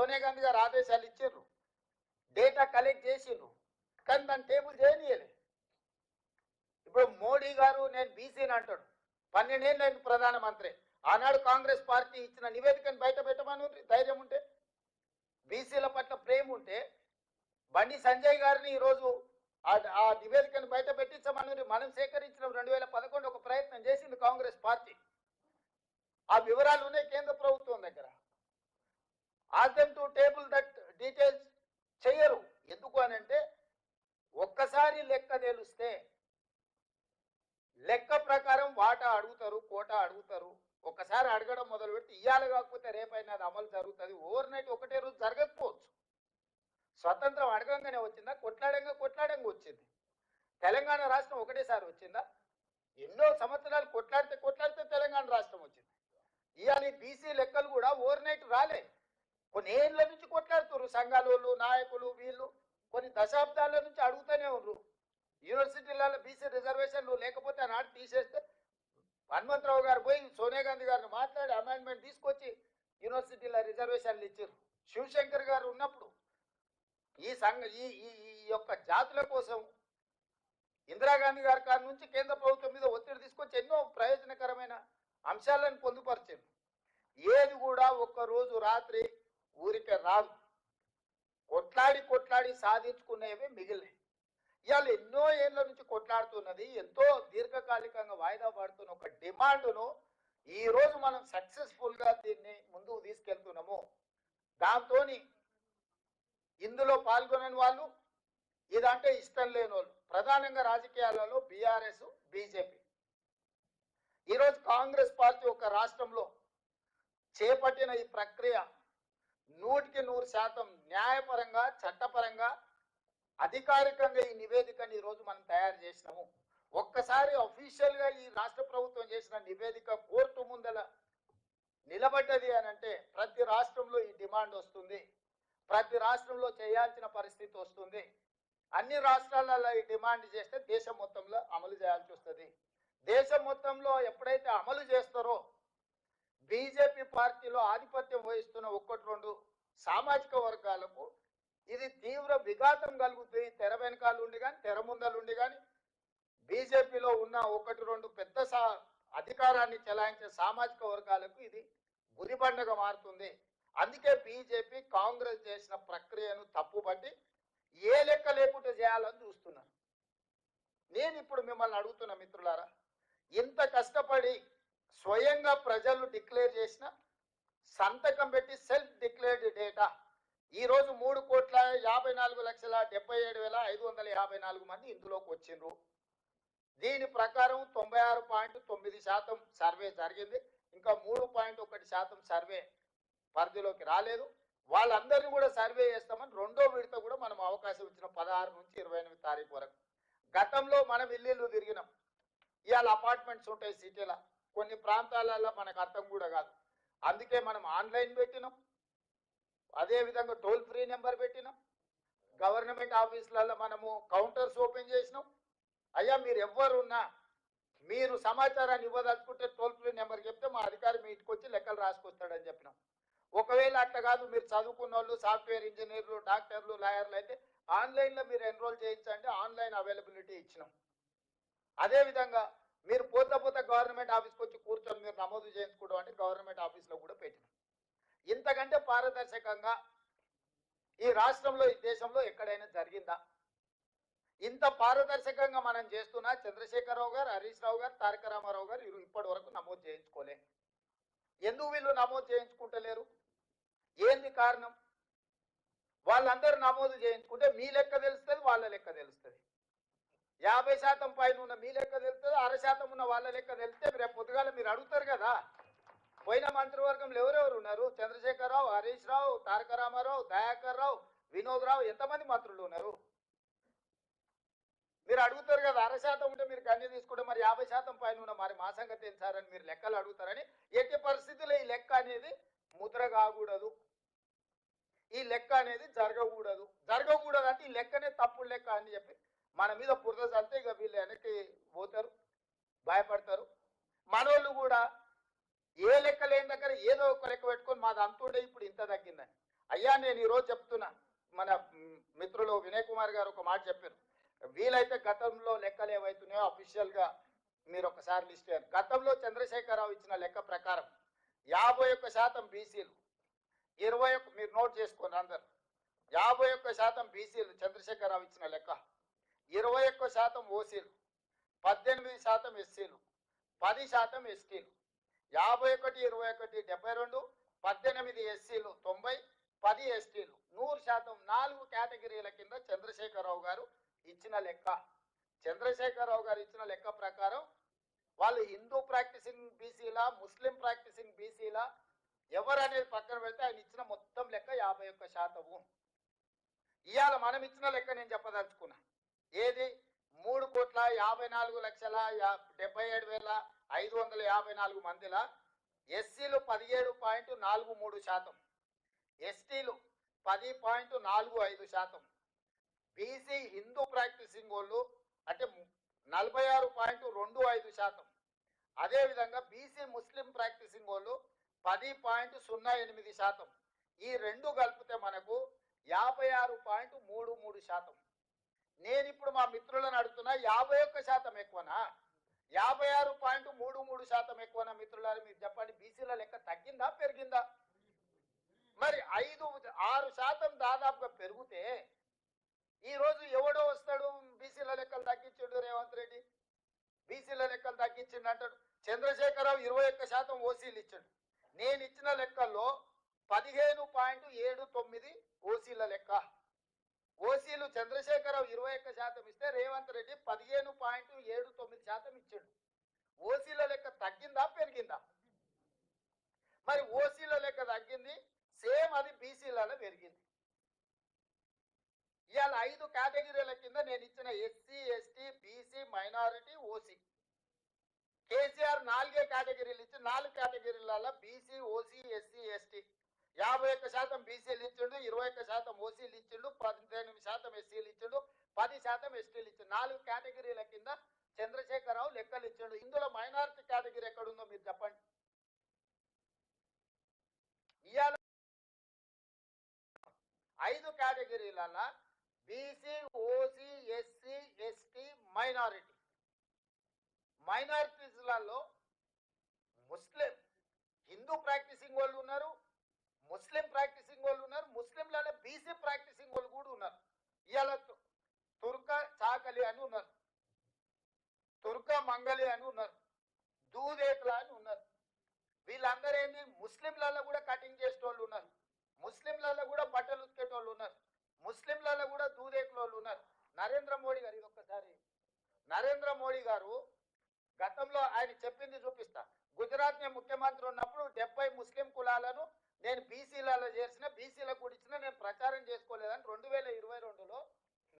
సోనియా గాంధీ గారు ఆదేశాలు ఇచ్చారు, డేటా కలెక్ట్ చేసిండ్రు, కానీ దాన్ని టేబుల్ చేయనీయలే. ఇప్పుడు మోడీ గారు నేను బీసీని అంటాడు, 12 ఏళ్ళు ఆయన ప్రధానమంత్రి. ఆనాడు కాంగ్రెస్ పార్టీ ఇచ్చిన నివేదికను బయట పెట్టమని ధైర్యం ఉంటే, బీసీల పట్ల ప్రేమ ఉంటే బండి సంజయ్ గారిని ఈరోజు ఆ నివేదికను బయట పెట్టించమని మనం సేకరించిన 2011 ఒక ప్రయత్నం చేసింది కాంగ్రెస్ పార్టీ. ఆ వివరాలు ఉన్నాయి కేంద్ర ప్రభుత్వం దగ్గర. Ask them to table that details చెయ్యరు. ఎందుకు అని అంటే ఒక్కసారి లెక్క తెలిస్తే లెక్క ప్రకారం వాటా అడుగుతారు, కోటా అడుగుతారు. ఒకసారి అడగడం మొదలు పెడితే ఇయ్యాలి కాకపోతే రేపైనా అది అమలు జరుగుతుంది. ఓవర్ నైట్ ఒకటే రోజు జరగకపోవచ్చు. స్వతంత్రం అడగంగానే వచ్చిందా? కొట్లాడంగా వచ్చింది. తెలంగాణ రాష్ట్రం ఒకటేసారి వచ్చిందా? ఎన్నో సంవత్సరాలు కొట్లాడితే తెలంగాణ రాష్ట్రం వచ్చింది. ఇవాళ బీసీ లెక్కలు కూడా ఓవర్ నైట్ రాలే. కొన్ని ఏళ్ళ నుంచి కొట్లాడుతున్నారు సంఘాలు, నాయకులు, వీళ్ళు కొన్ని దశాబ్దాల నుంచి అడుగుతూనే ఉన్నారు. యూనివర్సిటీలలో బీసీ రిజర్వేషన్లు లేకపోతే ఆనాడు తీసేస్తే హనుమంతరావు గారు పోయి సోనియా గాంధీ గారిని మాట్లాడి అమెండ్మెంట్ తీసుకొచ్చి యూనివర్సిటీల రిజర్వేషన్లు ఇచ్చారు. శివశంకర్ గారు ఉన్నప్పుడు ఈ యొక్క జాతుల కోసం ఇందిరాగాంధీ గారి కాడి నుంచి కేంద్ర ప్రభుత్వం మీద ఒత్తిడి తీసుకొచ్చి ఎన్నో ప్రయోజనకరమైన అంశాలను పొందుపరిచారు. ఏది కూడా ఒక్కరోజు రాత్రి ఊరికే రాదు. కొట్లాడి సాధించుకునేవి మిగిలినాయి. ఇవాళ ఎన్నో ఏళ్ళ నుంచి కొట్లాడుతున్నది, ఎంతో దీర్ఘకాలికంగా వాయిదా పడుతున్న ఒక డిమాండ్ను ఈరోజు మనం సక్సెస్ఫుల్గా దీన్ని ముందుకు తీసుకెళ్తున్నాము. దాంతో ఇందులో పాల్గొనని వాళ్ళు, ఇదంటే ఇష్టం లేని వాళ్ళు, ప్రధానంగా రాజకీయాలలో బీఆర్ఎస్, బీజేపీ. ఈరోజు కాంగ్రెస్ పార్టీ ఒక రాష్ట్రంలో చేపట్టిన ఈ ప్రక్రియ 100% న్యాయపరంగా, చట్టపరంగా, అధికారికంగా ఈ నివేదికని ఈరోజు మనం తయారు చేసినాము. ఒక్కసారి అఫీషియల్గా ఈ రాష్ట్ర ప్రభుత్వం చేసిన నివేదిక కోర్టు ముందల నిలబడ్డది అని అంటే ప్రతి రాష్ట్రంలో ఈ డిమాండ్ వస్తుంది, ప్రతి రాష్ట్రంలో చేయాల్సిన పరిస్థితి వస్తుంది. అన్ని రాష్ట్రాలలో ఈ డిమాండ్ చేస్తే దేశం మొత్తంలో అమలు చేయాల్సి వస్తుంది. దేశం మొత్తంలో ఎప్పుడైతే అమలు చేస్తారో బీజేపీ పార్టీలో ఆధిపత్యం వహిస్తున్న 1-2 సామాజిక వర్గాలకు ఇది తీవ్ర విఘాతం కలుగుతుంది. తెర వెనకాలుండి కానీ, తెర ముందలుండి కానీ బీజేపీలో ఉన్న 1-2 పెద్ద అధికారాన్ని చెలాయించే సామాజిక వర్గాలకు ఇది గుదిబండగా మారుతుంది. అందుకే బీజేపీ కాంగ్రెస్ చేసిన ప్రక్రియను తప్పుబట్టి ఏ లెక్క లేకుండా చేయాలని చూస్తున్నారు. నేను ఇప్పుడు మిమ్మల్ని అడుగుతున్న మిత్రులారా, ఇంత కష్టపడి స్వయంగా ప్రజలు డిక్లేర్ చేసిన సంతకం పెట్టి సెల్ఫ్ డిక్లేర్డ్ డేటా ఈరోజు 3,54,77,554 మంది ఇందులోకి వచ్చిండ్రు. దీని ప్రకారం 96.9% సర్వే జరిగింది. ఇంకా 3.1% సర్వే పరిధిలోకి రాలేదు. వాళ్ళందరినీ కూడా సర్వే చేస్తామని రెండో విడత కూడా మనం అవకాశం ఇచ్చిన 16 నుంచి 28 తారీఖు వరకు. గతంలో మనం ఇల్లు తిరిగినాం. ఇవాళ అపార్ట్మెంట్స్ ఉంటాయి సిటీలో, కొన్ని ప్రాంతాలలో మనకు అర్థం కూడా కాదు. అందుకే మనం ఆన్లైన్ పెట్టినాం, అదేవిధంగా టోల్ ఫ్రీ నెంబర్ పెట్టినాం, గవర్నమెంట్ ఆఫీసులలో మనము కౌంటర్స్ ఓపెన్ చేసినాం. అయ్యా మీరు ఎవరున్నా మీరు సమాచారాన్ని ఇవ్వదలుచుకుంటే టోల్ ఫ్రీ నెంబర్ చెప్తే మా అధికారి మీ ఇంటికి వచ్చి లెక్కలు రాసుకొస్తాడని చెప్పినాం. ఒకవేళ అట్లా కాదు, మీరు చదువుకున్న వాళ్ళు, సాఫ్ట్వేర్ ఇంజనీర్లు, డాక్టర్లు, లాయర్లు అయితే ఆన్లైన్లో మీరు ఎన్రోల్ చేయించండి, ఆన్లైన్ అవైలబిలిటీ ఇచ్చినాం. అదేవిధంగా మీరు పోతా గవర్నమెంట్ ఆఫీస్కి వచ్చి కూర్చొని మీరు నమోదు చేయించుకోవడం అంటే గవర్నమెంట్ ఆఫీస్లో కూడా పెట్టినాం. ఇంతకంటే పారదర్శకంగా ఈ రాష్ట్రంలో, ఈ దేశంలో ఎక్కడైనా జరిగిందా? ఇంత పారదర్శకంగా మనం చేస్తున్నా చంద్రశేఖరరావు గారు, హరీష్ రావు గారు, తారక రామారావు గారు ఇప్పటి వరకు నమోదు చేయించుకోలే. ఎందుకు వీళ్ళు నమోదు చేయించుకుంటలేరు? ఏంది కారణం? వాళ్ళందరూ నమోదు చేయించుకుంటే మీ లెక్క తెలుస్తుంది, వాళ్ళ లెక్క తెలుస్తుంది. 50% పైన ఉన్న మీ లెక్క తెలుస్తుంది, 6% ఉన్న వాళ్ళ లెక్క తెలిస్తే రేపు పొద్దుగాల మీరు అడుగుతారు కదా, పోయిన మంత్రివర్గంలో ఎవరెవరు ఉన్నారు? చంద్రశేఖరరావు, హరీష్ రావు, తారక రామారావు, దయాకర్ రావు, వినోద్ రావు, ఎంతమంది మంత్రులు ఉన్నారు? మీరు అడుగుతారు కదా, 6% ఉంటే మీరు గన్య తీసుకుంటే మరి 50% పైన ఉన్న మరి మా సంగతి ఏం సార్ అని మీరు లెక్కలు అడుగుతారని. ఎట్టి పరిస్థితుల్లో ఈ లెక్క అనేది ముద్ర కాకూడదు, ఈ లెక్క అనేది జరగకూడదు అంటే ఈ లెక్కనే తప్పుడు లెక్క అని చెప్పి మన మీద బురద చల్లితే ఇక వీళ్ళు వెనక్కి పోతారు, భయపడతారు. మనోళ్ళు కూడా ఏ లెక్క లేని దగ్గర ఏదో ఒక లెక్క పెట్టుకొని మాది అంతుండే ఇప్పుడు ఇంత తగ్గిందని. అయ్యా నేను ఈరోజు చెప్తున్నా, మన మిత్రులు వినయ్ కుమార్ గారు ఒక మాట చెప్పారు, వీలైతే గతంలో లెక్కలు ఏవైతున్నాయో అఫీషియల్గా మీరు ఒకసారి లిస్ట్ చేయాలి. గతంలో చంద్రశేఖరరావు ఇచ్చిన లెక్క ప్రకారం 51% బీసీలు, 21 మీరు నోట్ చేసుకోండి అందరు, 51% బీసీలు చంద్రశేఖరరావు ఇచ్చిన లెక్క, 21% ఓసీలు, 18% ఎస్సీలు, 10% ఎస్టీలు, 51, 21, 72, 18 ఎస్సీలు, 90, 10 ఎస్టీలు, 100%. 4 కేటగిరీల కింద చంద్రశేఖరరావు గారు ఇచ్చిన లెక్క. చంద్రశేఖరరావు గారు ఇచ్చిన లెక్క ప్రకారం వాళ్ళు హిందూ ప్రాక్టీసింగ్ బీసీలా, ముస్లిం ప్రాక్టీసింగ్ బీసీలా, ఎవరనేది పక్కన పెడితే ఆయన ఇచ్చిన మొత్తం లెక్క 51%. ఇవాళ మనం ఇచ్చిన లెక్క నేను చెప్పదలుచుకున్నా, ఏది 3,54,77,554 మందిలా ఎస్సీలు 17.43%, ఎస్టీలు 10.45%, బీసీ హిందూ ప్రాక్టీసింగ్ వాళ్ళు అంటే 46.25%, అదేవిధంగా బీసీ ముస్లిం ప్రాక్టీసింగ్ వాళ్ళు 10.08%. ఈ రెండు కలిపితే మనకు 56.33%. నేను ఇప్పుడు మా మిత్రులను అడుగుతున్నా, 51% ఎక్కువనా 56.33% ఎక్కువనా? మిత్రులారు మీరు చెప్పండి, బీసీల లెక్క తగ్గిందా పెరిగిందా? మరి 5-6% దాదాపుగా పెరిగితే ఈరోజు ఎవడో వస్తాడు బీసీల లెక్కలు తగ్గించాడు రేవంత్ రెడ్డి, బీసీల లెక్కలు తగ్గించిండు అంటాడు. చంద్రశేఖరరావు 21% ఓసీలు ఇచ్చాడు. నేను ఇచ్చిన లెక్కల్లో 15.79 ఓసీల లెక్క. ఓసీలు చంద్రశేఖరరావు 21% ఇస్తే రేవంత్ రెడ్డి 15.79% ఇచ్చాడు. ఓసీల లెక్క తగ్గిందా పెరిగిందా? మరి ఓసీల లెక్క తగ్గింది, సేమ్ అది బీసీలలో పెరిగింది. ఇవాళ 5 కేటగిరీల కింద నేను ఇచ్చిన SC, ST, BC, minority, OC, KCR 4 కేటగిరీలు ఇచ్చి 4 కేటగిరీల బీసీ, ఓసీ, ఎస్సీ, ఎస్టీ 51% బీసీలు ఇచ్చిండు, 21% ఓసీలు ఇచ్చిండు, 18% ఎస్సీలు ఇచ్చిండు, 10% ఎస్టీలు ఇచ్చిండు. 4 కేటగిరీల కింద చంద్రశేఖరరావు లెక్కలు ఇచ్చిండు. ఇందులో మైనారిటీ కేటగిరీ ఎక్కడుందో మీరు చెప్పండి. ఇవాళ 5 కేటగిరీలలో BC, OC, SC, ST, minority, మైనారిటీస్లలో ముస్లిం హిందూ ప్రాక్టీసింగ్ వాళ్ళు ఉన్నారు, ముస్లిం ప్రాక్టీసింగ్ వాళ్ళు ఉన్నారు, ముస్లింలలో బీసీ ప్రాక్టీసింగ్ వాళ్ళు కూడా ఉన్నారు. ఇవాళ తుర్క చాకలి అని ఉన్నారు, తుర్క మంగలి అని ఉన్నారు, దూదేకుల అని ఉన్నారు. వీళ్ళందరూ ఏంటి, ముస్లింలలో కూడా కటింగ్ చేసేటోళ్ళు ఉన్నారు, ముస్లింలలో కూడా బట్టలు ఉతికేటోళ్ళు ఉన్నారు, ముస్లింలలో కూడా దూదేకుల వాళ్ళు ఉన్నారు. నరేంద్ర మోడీ గారు, ఇది ఒక్కసారి నరేంద్ర మోడీ గారు గతంలో ఆయన చెప్పింది చూపిస్తా. గుజరాత్ నే ముఖ్యమంత్రి ఉన్నప్పుడు 70 ముస్లిం కులాలను నేను బీసీలలో చేర్చిన, బీసీలకు కూడా ఇచ్చిన, నేను ప్రచారం